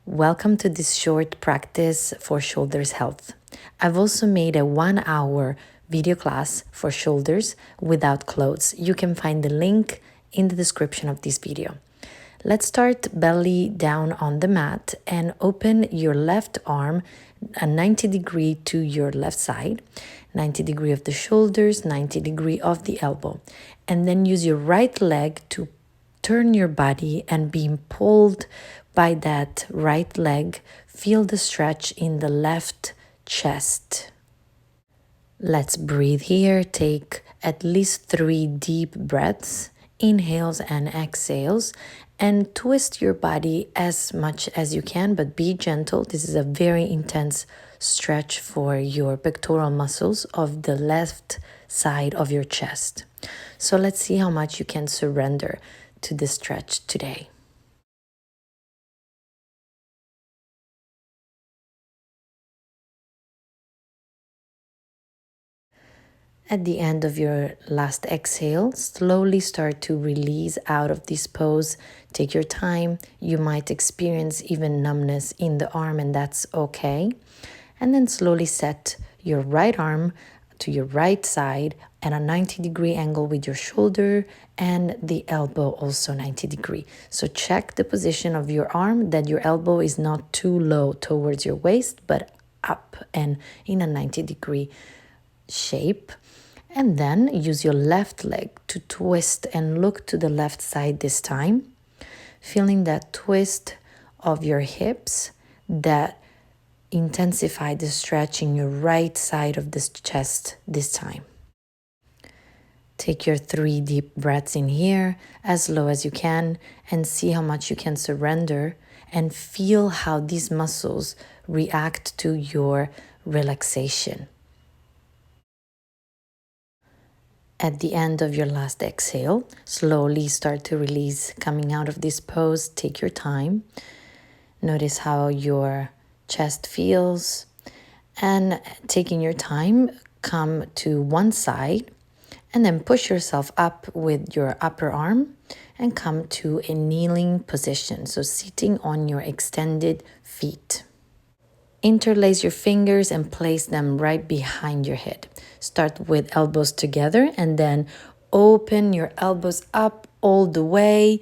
Welcome to this short practice for shoulders health. I've also made a 1 hour video class for shoulders without clothes. You can find the link in the description of this video. Let's start belly down on the mat and open your left arm a 90-degree to your left side, 90-degree of the shoulders, 90-degree of the elbow. And then use your right leg to turn your body and being pulled by that right leg. Feel the stretch in the left chest. Let's breathe here. Take at least 3 deep breaths, inhales and exhales, and twist your body as much as you can, but be gentle. This is a very intense stretch for your pectoral muscles of the left side of your chest. So let's see how much you can surrender to this stretch today. At the end of your last exhale, slowly start to release out of this pose. Take your time. You might experience even numbness in the arm, and that's okay. And then slowly set your right arm to your right side at a 90-degree angle with your shoulder and the elbow also 90-degree. So check the position of your arm, that your elbow is not too low towards your waist, but up and in a 90-degree shape. And then use your left leg to twist and look to the left side this time, feeling that twist of your hips that intensify the stretch in your right side of the chest this time. Take your 3 deep breaths in here, as low as you can, and see how much you can surrender and feel how these muscles react to your relaxation. At the end of your last exhale, slowly start to release coming out of this pose. Take your time. Notice how your chest feels. And taking your time, come to one side and then push yourself up with your upper arm and come to a kneeling position. So sitting on your extended feet. Interlace your fingers and place them right behind your head. Start with elbows together and then open your elbows up all the way.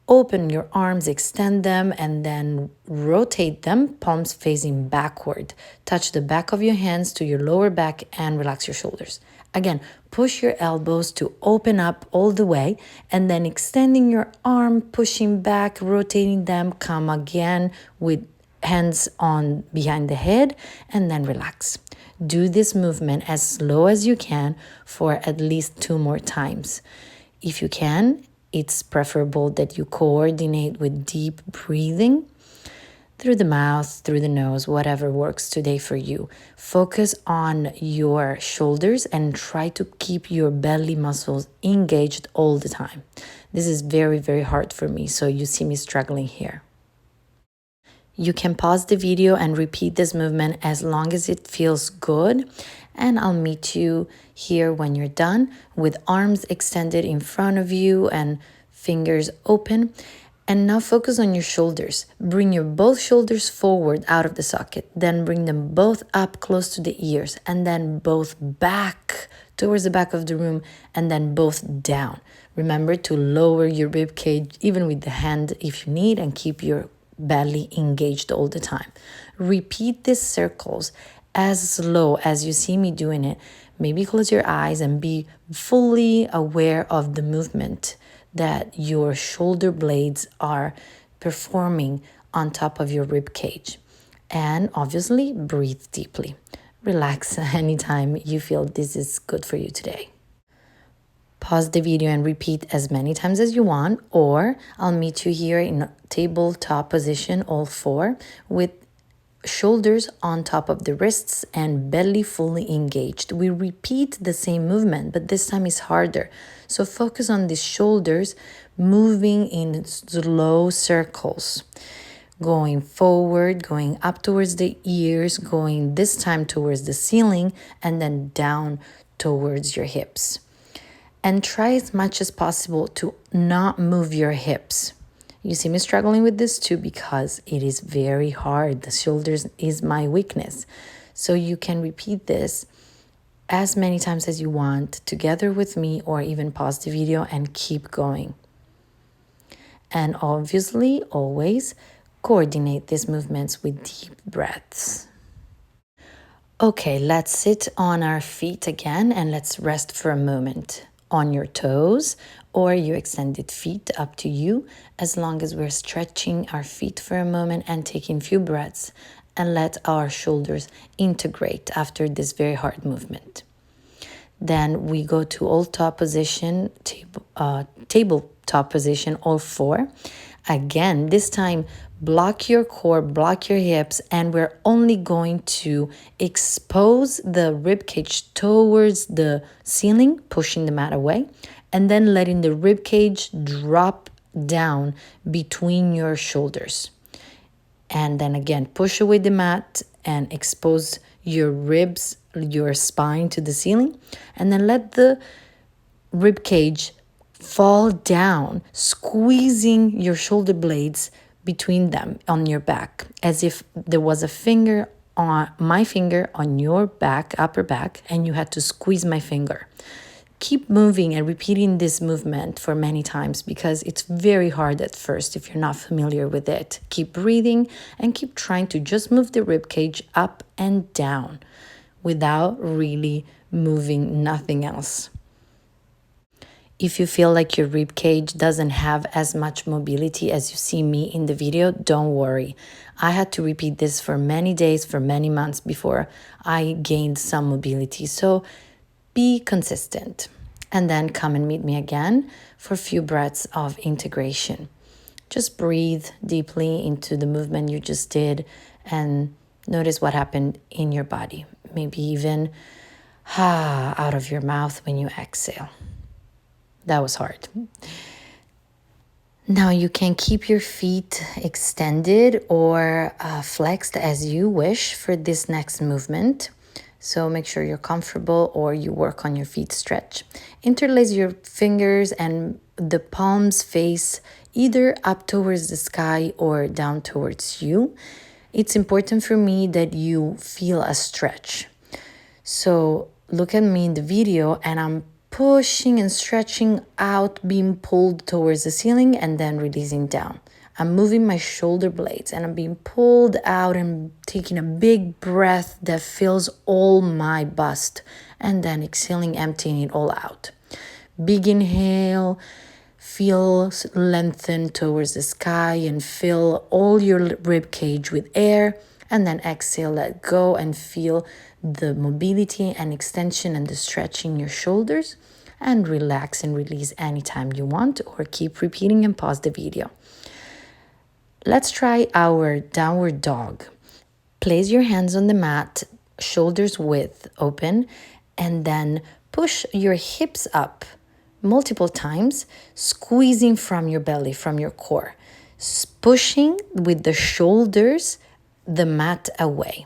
Open your arms, extend them, and then rotate them, palms facing backward. Touch the back of your hands to your lower back and relax your shoulders. Again, push your elbows to open up all the way and then extending your arm, pushing back, rotating them. Come again with hands on behind the head and then relax. Do this movement as slow as you can for at least 2 more times. If you can, it's preferable that you coordinate with deep breathing through the mouth, through the nose, whatever works today for you. Focus on your shoulders and try to keep your belly muscles engaged all the time. This is very, very hard for me, so you see me struggling here. You can pause the video and repeat this movement as long as it feels good. And I'll meet you here when you're done with arms extended in front of you and fingers open. And now focus on your shoulders. Bring your both shoulders forward out of the socket. Then bring them both up close to the ears. And then both back towards the back of the room. And then both down. Remember to lower your rib cage even with the hand if you need, and keep your belly engaged all the time. Repeat these circles as slow as you see me doing it. Maybe close your eyes and be fully aware of the movement that your shoulder blades are performing on top of your rib cage. And obviously breathe deeply. Relax anytime you feel this is good for you today. Pause the video and repeat as many times as you want, or I'll meet you here in tabletop position, all 4, with shoulders on top of the wrists and belly fully engaged. We repeat the same movement, but this time is harder. So focus on the shoulders moving in slow circles. Going forward, going up towards the ears, going this time towards the ceiling, and then down towards your hips. And try as much as possible to not move your hips. You see me struggling with this too because it is very hard. The shoulders is my weakness. So you can repeat this as many times as you want together with me, or even pause the video and keep going. And obviously, always coordinate these movements with deep breaths. Okay, let's sit on our feet again and let's rest for a moment on your toes or your extended feet, up to you, as long as we're stretching our feet for a moment and taking a few breaths and let our shoulders integrate after this very hard movement. Then we go to all top position, tabletop position, all four. Again, this time, block your core, block your hips, and we're only going to expose the rib cage towards the ceiling, pushing the mat away, and then letting the rib cage drop down between your shoulders. And then again, push away the mat and expose your ribs, your spine to the ceiling, and then let the rib cage fall down, squeezing your shoulder blades between them on your back, as if there was a finger on my finger on your back, upper back, and you had to squeeze my finger. Keep moving and repeating this movement for many times because it's very hard at first if you're not familiar with it. Keep breathing and keep trying to just move the rib cage up and down without really moving nothing else. If you feel like your rib cage doesn't have as much mobility as you see me in the video, don't worry. I had to repeat this for many days, for many months before I gained some mobility. So be consistent. And then come and meet me again for a few breaths of integration. Just breathe deeply into the movement you just did and notice what happened in your body. Maybe even out of your mouth when you exhale. That was hard. Now you can keep your feet extended or flexed as you wish for this next movement. So make sure you're comfortable or you work on your feet stretch. Interlace your fingers and the palms face either up towards the sky or down towards you. It's important for me that you feel a stretch. So look at me in the video and I'm pushing and stretching out, being pulled towards the ceiling and then releasing down. I'm moving my shoulder blades and I'm being pulled out and taking a big breath that fills all my bust and then exhaling, emptying it all out. Big inhale, feel lengthen towards the sky and fill all your rib cage with air. And then exhale, let go and feel the mobility and extension and the stretch in your shoulders. And relax and release anytime you want, or keep repeating and pause the video. Let's try our downward dog. Place your hands on the mat, shoulders width open, and then push your hips up multiple times, squeezing from your belly, from your core. Pushing with the shoulders the mat away.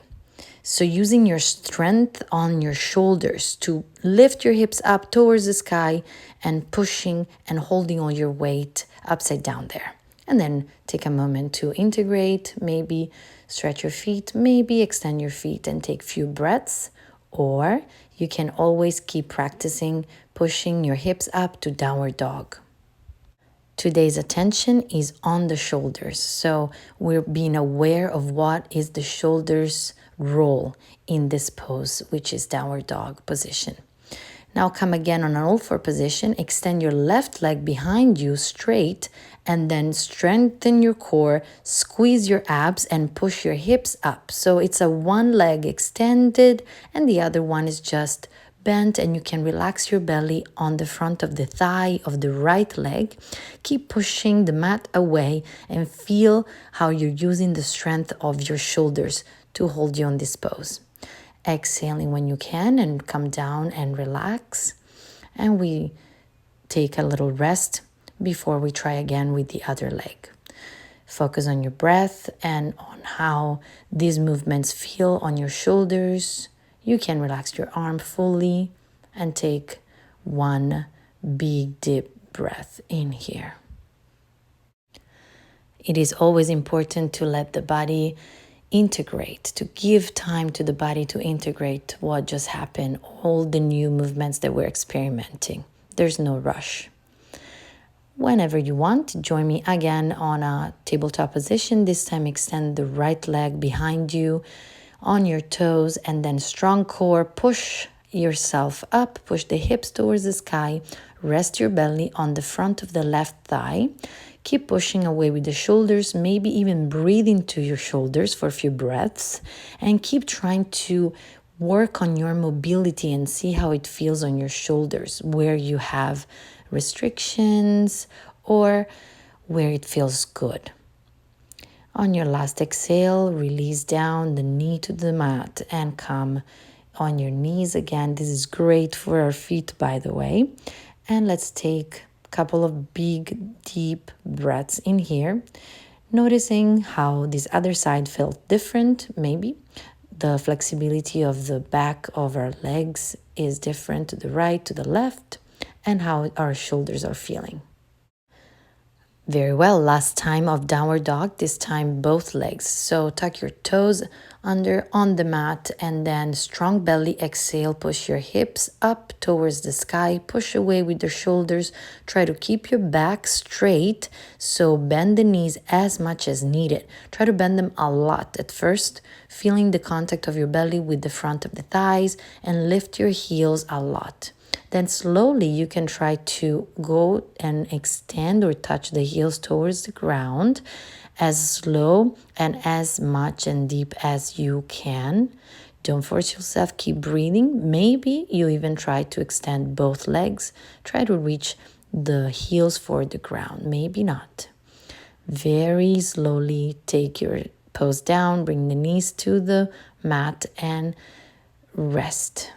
So using your strength on your shoulders to lift your hips up towards the sky and pushing and holding all your weight upside down there. And then take a moment to integrate, maybe stretch your feet, maybe extend your feet and take a few breaths. Or you can always keep practicing pushing your hips up to downward dog. Today's attention is on the shoulders. So we're being aware of what is the shoulders' role in this pose, which is downward dog position. Now come again on an all four position, extend your left leg behind you straight, and then strengthen your core, squeeze your abs and push your hips up. So it's a one leg extended and the other one is just bent, and you can relax your belly on the front of the thigh of the right leg. Keep pushing the mat away and feel how you're using the strength of your shoulders to hold you on this pose. Exhaling when you can and come down and relax. And we take a little rest before we try again with the other leg. Focus on your breath and on how these movements feel on your shoulders. You can relax your arm fully and take one big deep breath in here. It is always important to let the body integrate, to give time to the body to integrate what just happened, all the new movements that we're experimenting. There's no rush. Whenever you want, join me again on a tabletop position. This time extend the right leg behind you on your toes, and then strong core. Push yourself up, push the hips towards the sky. Rest your belly on the front of the left thigh. Keep pushing away with the shoulders, maybe even breathe into your shoulders for a few breaths, and keep trying to work on your mobility and see how it feels on your shoulders, where you have restrictions or where it feels good. On your last exhale, release down the knee to the mat and come on your knees again. This is great for our feet, by the way. And let's take a couple of big, deep breaths in here, noticing how this other side felt different, maybe. The flexibility of the back of our legs is different to the right, to the left, and how our shoulders are feeling. Very well, last time of downward dog, this time both legs. So tuck your toes under on the mat and then strong belly exhale, push your hips up towards the sky, push away with your shoulders. Try to keep your back straight, so bend the knees as much as needed. Try to bend them a lot at first, feeling the contact of your belly with the front of the thighs, and lift your heels a lot. Then slowly you can try to go and extend or touch the heels towards the ground, as slow and as much and deep as you can. Don't force yourself, keep breathing. Maybe you even try to extend both legs. Try to reach the heels for the ground, maybe not. Very slowly take your pose down, bring the knees to the mat and rest.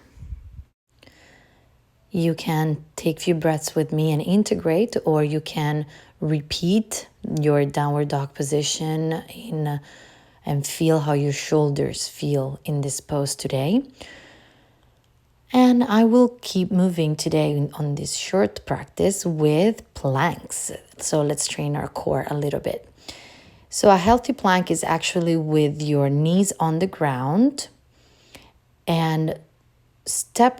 You can take a few breaths with me and integrate, or you can repeat your downward dog position and feel how your shoulders feel in this pose today. And I will keep moving today on this short practice with planks. So let's train our core a little bit. So a healthy plank is actually with your knees on the ground, and step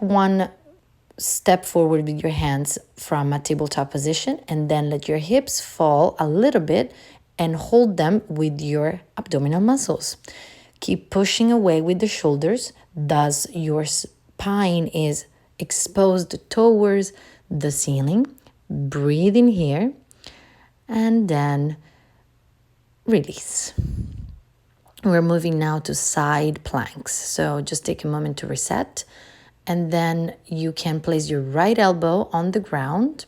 forward with your hands from a tabletop position, and then let your hips fall a little bit and hold them with your abdominal muscles. Keep pushing away with the shoulders, thus your spine is exposed towards the ceiling. Breathe in here and then release. We're moving now to side planks. So just take a moment to reset. And then you can place your right elbow on the ground,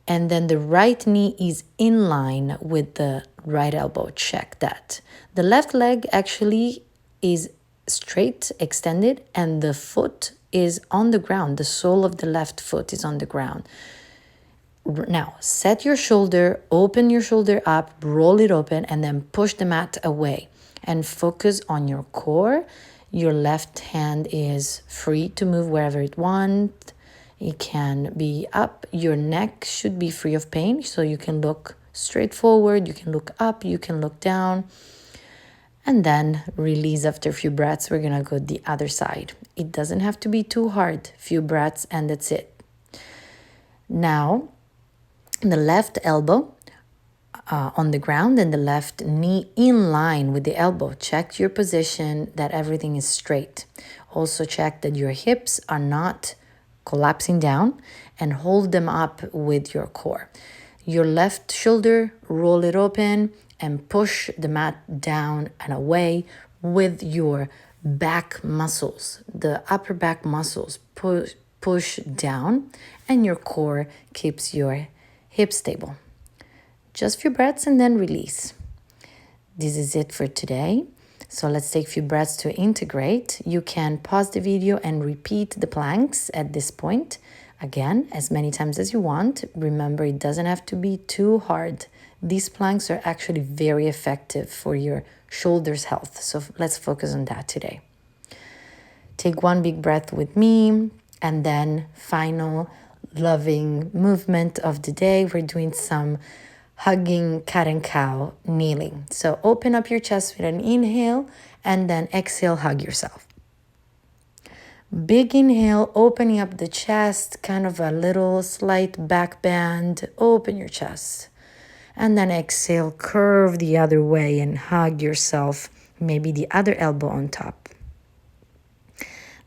and then the right knee is in line with the right elbow. Check that. The left leg actually is straight, extended, and the foot is on the ground. The sole of the left foot is on the ground. Now, set your shoulder, open your shoulder up, roll it open, and then push the mat away. And focus on your core. Your left hand is free to move wherever it wants. It can be up. Your neck should be free of pain, so you can look straight forward, you can look up, you can look down. And then release after a few breaths. We're going to go the other side. It doesn't have to be too hard. Few breaths and that's it. Now, the left elbow on the ground and the left knee in line with the elbow. Check your position, that everything is straight. Also check that your hips are not collapsing down, and hold them up with your core. Your left shoulder, roll it open and push the mat down and away with your back muscles. The upper back muscles push down, and your core keeps your hips stable. Just a few breaths and then release. This is it for today. So let's take a few breaths to integrate. You can pause the video and repeat the planks at this point. Again, as many times as you want. Remember, it doesn't have to be too hard. These planks are actually very effective for your shoulders health. So let's focus on that today. Take one big breath with me, and then final loving movement of the day. We're doing some hugging cat and cow, kneeling. So open up your chest with an inhale and then exhale, hug yourself. Big inhale, opening up the chest, kind of a little slight back bend, open your chest. And then exhale, curve the other way and hug yourself, maybe the other elbow on top.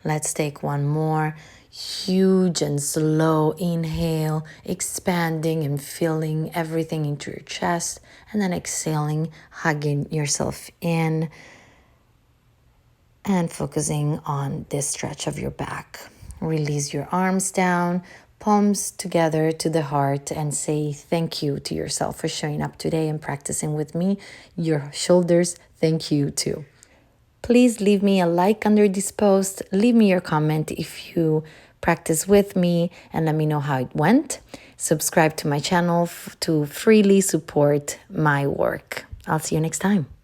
Let's take one more huge and slow inhale, expanding and filling everything into your chest, and then exhaling, hugging yourself in and focusing on this stretch of your back. Release your arms down, palms together to the heart, and say thank you to yourself for showing up today and practicing with me. Your shoulders, thank you too. Please leave me a like under this post. Leave me your comment if you practice with me and let me know how it went. Subscribe to my channel to freely support my work. I'll see you next time.